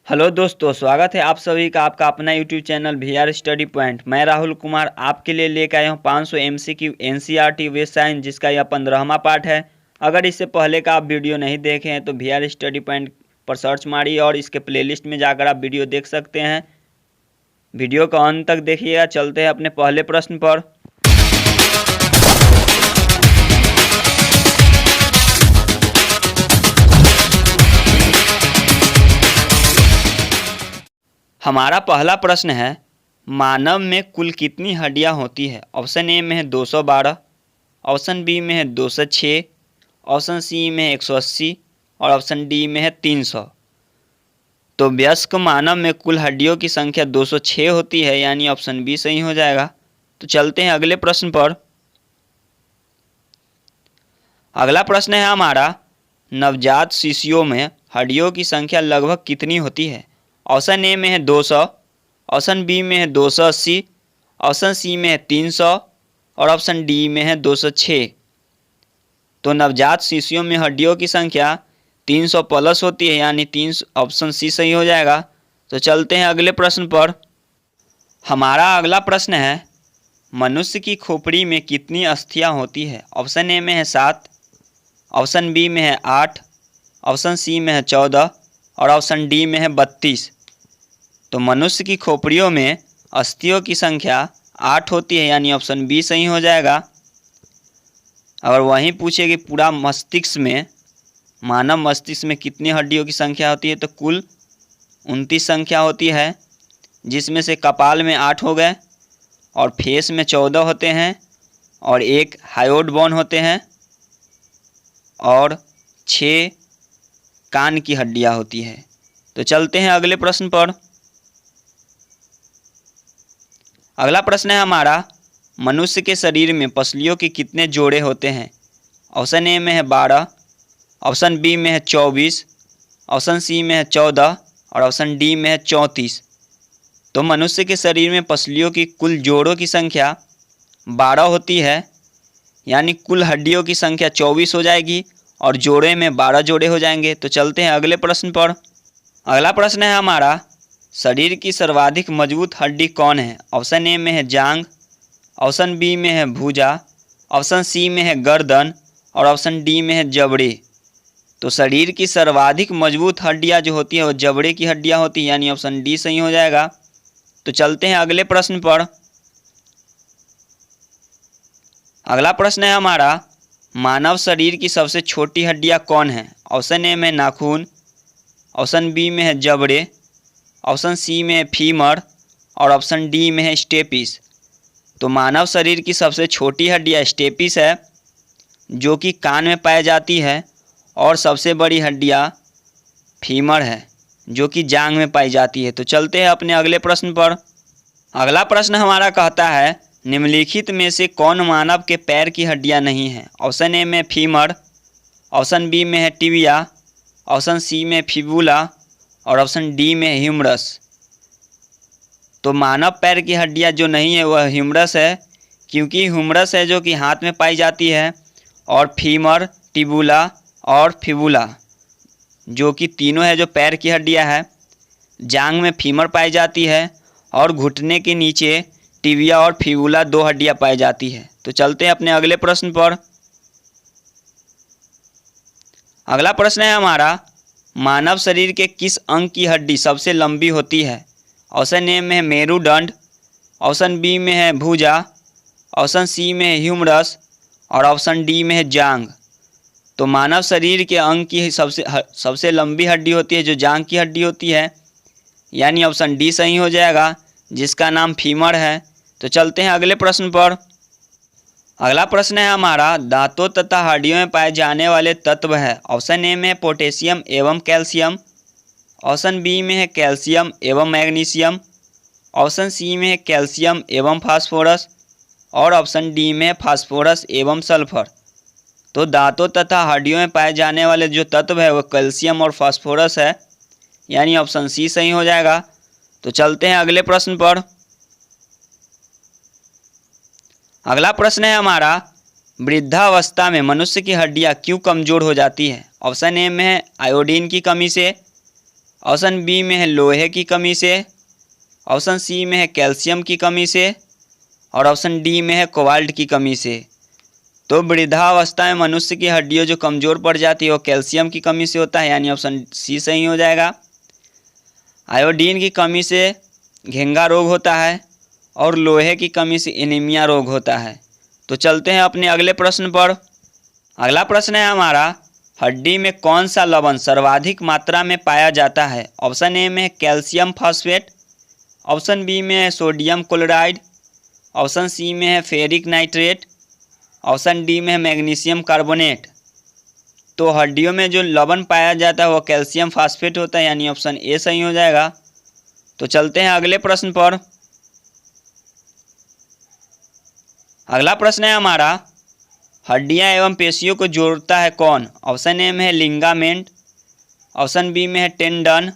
Hello दोस्तों, स्वागत है आप सभी का आपका अपना YouTube channel VR study point. मैं राहुल कुमार आपके लिए लेकर आया हूँ 500 MCQ NCERT वेस्ट साइंस, जिसका यह 15वां पार्ट है। अगर इससे पहले का आप वीडियो नहीं देखे हैं तो VR स्टडी पॉइंट पर सर्च मारिए और इसके प्लेलिस्ट में जाकर आप वीडियो देख सकते हैं। वीडियो को अंत तक देखिएगा। चलते हैं अपने पहले प्रश्न पर। हमारा पहला प्रश्न है, मानव में कुल कितनी हड्डियां होती है? ऑप्शन ए में है 212, ऑप्शन बी में है 206, ऑप्शन सी में है 180 और ऑप्शन डी में है 300। तो वयस्क मानव में कुल हड्डियों की संख्या 206 होती है, यानी ऑप्शन बी सही हो जाएगा। तो चलते हैं अगले प्रश्न पर। अगला प्रश्न है हमारा, नवजात शिशुओं में हड्डियों की संख्या लगभग कितनी होती है? ऑप्शन ए में है 200, ऑप्शन बी में है 280, ऑप्शन सी में है 300 और ऑप्शन डी में है 206। तो नवजात शिशुओं में हड्डियों की संख्या 300 प्लस होती है, यानी 300, ऑप्शन सी सही हो जाएगा। तो चलते हैं अगले प्रश्न पर। हमारा अगला प्रश्न है, मनुष्य की खोपड़ी में कितनी अस्थियां होती है? ऑप्शन ए में है 7, ऑप्शन बी में है 8, ऑप्शन सी में है 14 और ऑप्शन डी में है 32। तो मनुष्य की खोपड़ियों में अस्थियों की संख्या 8 होती है, यानी ऑप्शन बी सही हो जाएगा। अगर वहीं पूछे कि पूरा मस्तिष्क में, मानव मस्तिष्क में कितनी हड्डियों की संख्या होती है, तो कुल 29 संख्या होती है, जिसमें से कपाल में 8 हो गए और फेस में 14 होते हैं और एक हायोड बोन होते हैं और 6 कान की हड्डियां होती है। तो चलते हैं अगले प्रश्न पर। अगला प्रश्न है हमारा, मनुष्य के शरीर में पसलियों के कितने जोड़े होते हैं? ऑप्शन ए में है 12, ऑप्शन बी में है 24, ऑप्शन सी में है 14 और ऑप्शन डी में है 34। तो मनुष्य के शरीर में पसलियों की कुल जोड़ों की संख्या 12 होती है, यानी कुल हड्डियों की संख्या 24 हो जाएगी और जोड़े में 12 जोड़े हो जाएंगे। तो चलते हैं अगले प्रश्न पर। अगला प्रश्न है हमारा, शरीर की सर्वाधिक मजबूत हड्डी कौन है? ऑप्शन ए में है जांघ, ऑप्शन बी में है भुजा, ऑप्शन सी में है गर्दन और ऑप्शन डी में है जबड़े। तो शरीर की सर्वाधिक मजबूत हड्डियां जो होती है वो जबड़े की हड्डियां होती है, यानी ऑप्शन डी सही हो जाएगा। तो चलते हैं अगले प्रश्न पर। अगला प्रश्न है हमारा, मानव शरीर की सबसे छोटी हड्डियां कौन है? ऑप्शन ए में नाखून, ऑप्शन बी में है जबड़े, ऑप्शन सी में है फीमर और ऑप्शन डी में है स्टेपिस। तो मानव शरीर की सबसे छोटी हड्डियां स्टेपिस है, जो कि कान में पाई जाती है, और सबसे बड़ी हड्डियां फीमर है, जो कि जांघ में पाई जाती है। तो चलते हैं अपने अगले प्रश्न पर। अगला प्रश्न हमारा कहता है, निम्नलिखित में से कौन मानव के पैर की हड्डियां नहीं है? ऑप्शन ए में फीमर, ऑप्शन बी में है टिबिया, ऑप्शन सी में फिबुला और ऑप्शन डी में ह्यूमरस। तो मानव पैर की हड्डियां जो नहीं है वह ह्यूमरस है, क्योंकि ह्यूमरस है जो कि हाथ में पाई जाती है, और फीमर, टिबुला और फिबुला जो कि तीनों है जो पैर की हड्डियां है। जांघ में फीमर पाई जाती है और घुटने के नीचे टिबिया और फिबुला 2 हड्डियां पाई जाती है। तो चलते हैं अपने अगले प्रश्न पर। अगला प्रश्न है हमारा, मानव शरीर के किस अंग की हड्डी सबसे लंबी होती है? ऑप्शन ए में है मेरुदंड, ऑप्शन बी में है भुजा, ऑप्शन सी में है ह्यूमरस और ऑप्शन डी में है जांघ। तो मानव शरीर के अंग की सबसे लंबी हड्डी होती है जो जांघ की हड्डी होती है, यानी ऑप्शन डी सही हो जाएगा, जिसका नाम फीमर है। तो चलते हैं अगले प्रश्न पर। अगला प्रश्न है हमारा, दांतों तथा हड्डियों में पाए जाने वाले तत्व है। ऑप्शन ए में पोटेशियम एवं कैल्शियम, ऑप्शन बी में है कैल्शियम एवं मैग्नीशियम, ऑप्शन सी में है कैल्शियम एवं फास्फोरस और ऑप्शन डी में फास्फोरस एवं सल्फर। तो दांतों तथा हड्डियों में पाए जाने वाले जो तत्व है वो कैल्शियम और फास्फोरस है, यानी ऑप्शन सी सही हो जाएगा। तो चलते हैं अगले प्रश्न पर। अगला प्रश्न है हमारा, वृद्धावस्था में मनुष्य की हड्डियां क्यों कमज़ोर हो जाती है? ऑप्शन ए में है आयोडीन की कमी से, ऑप्शन बी में है लोहे की कमी से, ऑप्शन सी में है कैल्शियम की कमी से, और ऑप्शन डी में है कोबाल्ट की कमी से। तो वृद्धावस्था में मनुष्य की हड्डियां जो कमज़ोर पड़ जाती है वो कैल्शियम की कमी से होता है, यानी ऑप्शन सी सही हो जाएगा। आयोडीन की कमी से घेंगा रोग होता है और लोहे की कमी से एनीमिया रोग होता है। तो चलते हैं अपने अगले प्रश्न पर। अगला प्रश्न है हमारा, हड्डी में कौन सा लवण सर्वाधिक मात्रा में पाया जाता है? ऑप्शन ए में है कैल्शियम फॉस्फेट, ऑप्शन बी में है सोडियम क्लोराइड, ऑप्शन सी में है फेरिक नाइट्रेट, ऑप्शन डी में है मैग्नीशियम कार्बोनेट। तो हड्डियों में जो लवण पाया जाता है वो कैल्शियम फॉस्फेट होता है, यानी ऑप्शन ए सही हो जाएगा। तो चलते हैं अगले प्रश्न पर। अगला प्रश्न है हमारा, हड्डियां एवं पेशियों को जोड़ता है कौन? ऑप्शन ए में है लिगामेंट, ऑप्शन बी में है टेंडन,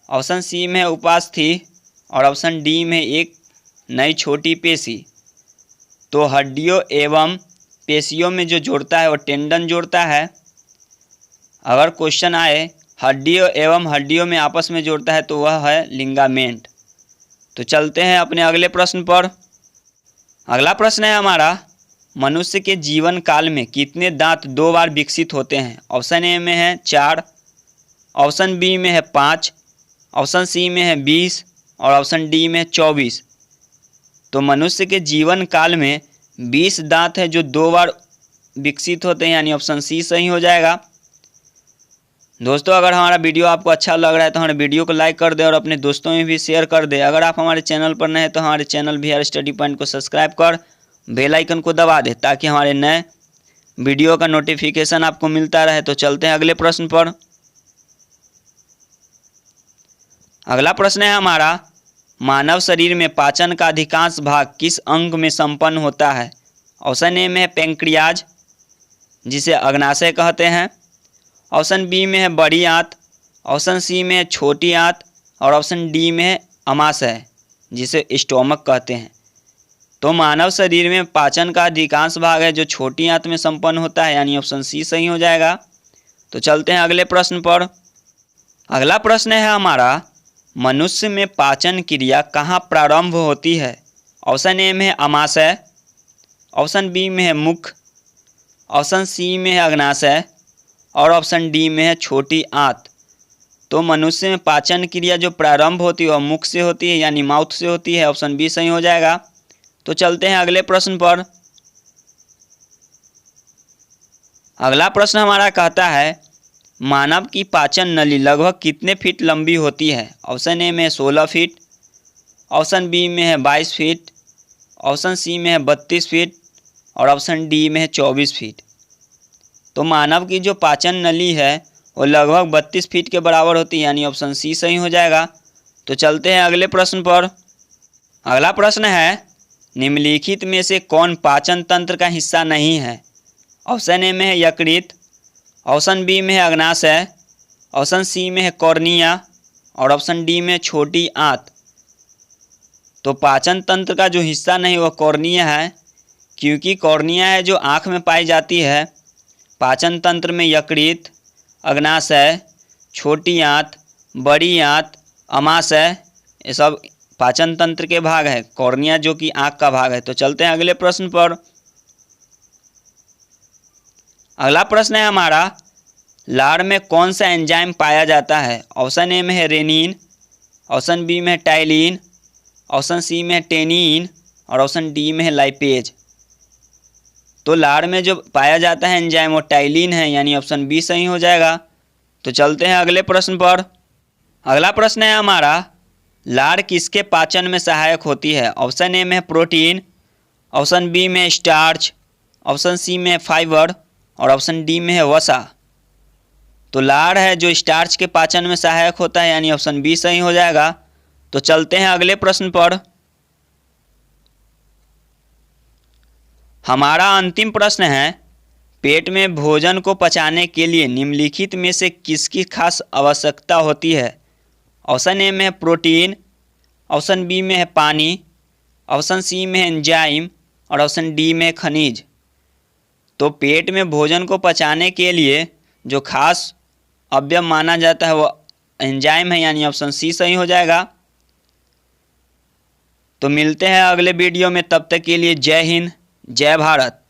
ऑप्शन सी में है उपास्थि, और ऑप्शन डी में एक नई छोटी पेशी। तो हड्डियों एवं पेशियों में जो जोड़ता है वो टेंडन जोड़ता है। अगर क्वेश्चन आए हड्डियों एवं हड्डियों में आपस में जोड़ता है तो वह है लिगामेंट। तो चलते हैं अपने अगले प्रश्न पर। अगला प्रश्न है हमारा, मनुष्य के जीवन काल में कितने दांत 2 बार विकसित होते हैं? ऑप्शन ए में है 4, ऑप्शन बी में है 5, ऑप्शन सी में है 20, और ऑप्शन डी में 24। तो मनुष्य के जीवन काल में 20 दांत है जो 2 बार विकसित होते हैं, यानी ऑप्शन सी सही हो जाएगा। दोस्तों, अगर हमारा वीडियो आपको अच्छा लग रहा है तो हमारे वीडियो को लाइक कर दें और अपने दोस्तों में भी शेयर कर दें। अगर आप हमारे चैनल पर नए हैं तो हमारे चैनल बिहार स्टडी पॉइंट को सब्सक्राइब कर बेल आइकन को दबा दें ताकि हमारे नए वीडियो का नोटिफिकेशन आपको मिलता रहे। तो चलते हैं अगले प्रश्न पर। अगला प्रश्न है हमारा, मानव शरीर में पाचन का अधिकांश भाग किस अंग में संपन्न होता है? ऑप्शन ए में है पैंक्रियाज जिसे अग्नाशय कहते हैं, ऑप्शन बी में है बड़ी आंत, ऑप्शन सी में है छोटी आंत, और ऑप्शन डी में है अमाशय जिसे स्टोमक कहते हैं। तो मानव शरीर में पाचन का अधिकांश भाग है जो छोटी आंत में संपन्न होता है, यानी ऑप्शन सी सही हो जाएगा। तो चलते हैं अगले प्रश्न पर। अगला प्रश्न है हमारा, मनुष्य में पाचन क्रिया कहाँ प्रारंभ होती है? ऑप्शन ए में है अमाशय, ऑप्शन बी में है मुख, ऑप्शन सी में है अग्नाशय, और ऑप्शन डी में है छोटी आंत। तो मनुष्य में पाचन क्रिया जो प्रारंभ होती है वह मुख से होती है, यानी माउथ से होती है। ऑप्शन बी सही हो जाएगा। तो चलते हैं अगले प्रश्न पर। अगला प्रश्न हमारा कहता है, मानव की पाचन नली लगभग कितने फीट लंबी होती है? ऑप्शन ए में 16 फीट, ऑप्शन बी में है 22 फीट, ऑप्शन सी में है 32 फीट, और ऑप्शन डी में है 24 फीट। तो मानव की जो पाचन नली है वो लगभग 32 फीट के बराबर होती है, यानी ऑप्शन सी सही हो जाएगा। तो चलते हैं अगले प्रश्न पर। अगला प्रश्न है, निम्नलिखित में से कौन पाचन तंत्र का हिस्सा नहीं है? ऑप्शन ए में है यकृत, ऑप्शन बी में है अग्नाशय, ऑप्शन सी में है कॉर्निया, और ऑप्शन डी में छोटी आंत। तो पाचन तंत्र का जो हिस्सा नहीं वो कॉर्निया है, क्योंकि कॉर्निया है जो आँख में पाई जाती है। पाचन तंत्र में यकृत, अग्नाशय, छोटी आंत, बड़ी आंत, अमाशय ये सब पाचन तंत्र के भाग है। कॉर्निया जो कि आँख का भाग है। तो चलते हैं अगले प्रश्न पर। अगला प्रश्न है हमारा, लार में कौन सा एंजाइम पाया जाता है? ऑप्शन ए में है रेनिन, ऑप्शन बी में है टाइलिन, ऑप्शन सी में है टेनिन, और ऑप्शन डी में है लाइपेज। तो लार में जो पाया जाता है एंजाइम वो टाइलिन है, यानी ऑप्शन बी सही हो जाएगा। तो चलते हैं अगले प्रश्न पर। अगला प्रश्न है हमारा, लार किसके पाचन में सहायक होती है? ऑप्शन ए में प्रोटीन, ऑप्शन बी में स्टार्च, ऑप्शन सी में फाइबर, और ऑप्शन डी में है वसा। तो लार है जो स्टार्च के पाचन में सहायक होता है, यानी ऑप्शन बी सही हो जाएगा। तो चलते हैं अगले प्रश्न पर। हमारा अंतिम प्रश्न है, पेट में भोजन को पचाने के लिए निम्नलिखित में से किसकी खास आवश्यकता होती है? ऑप्शन ए में है प्रोटीन, ऑप्शन बी में है पानी, ऑप्शन सी में है एंजाइम, और ऑप्शन डी में खनिज। तो पेट में भोजन को पचाने के लिए जो खास अवयव माना जाता है वो एंजाइम है, यानी ऑप्शन सी सही हो जाएगा। तो मिलते हैं अगले वीडियो में, तब तक के लिए जय हिंद, जय भारत।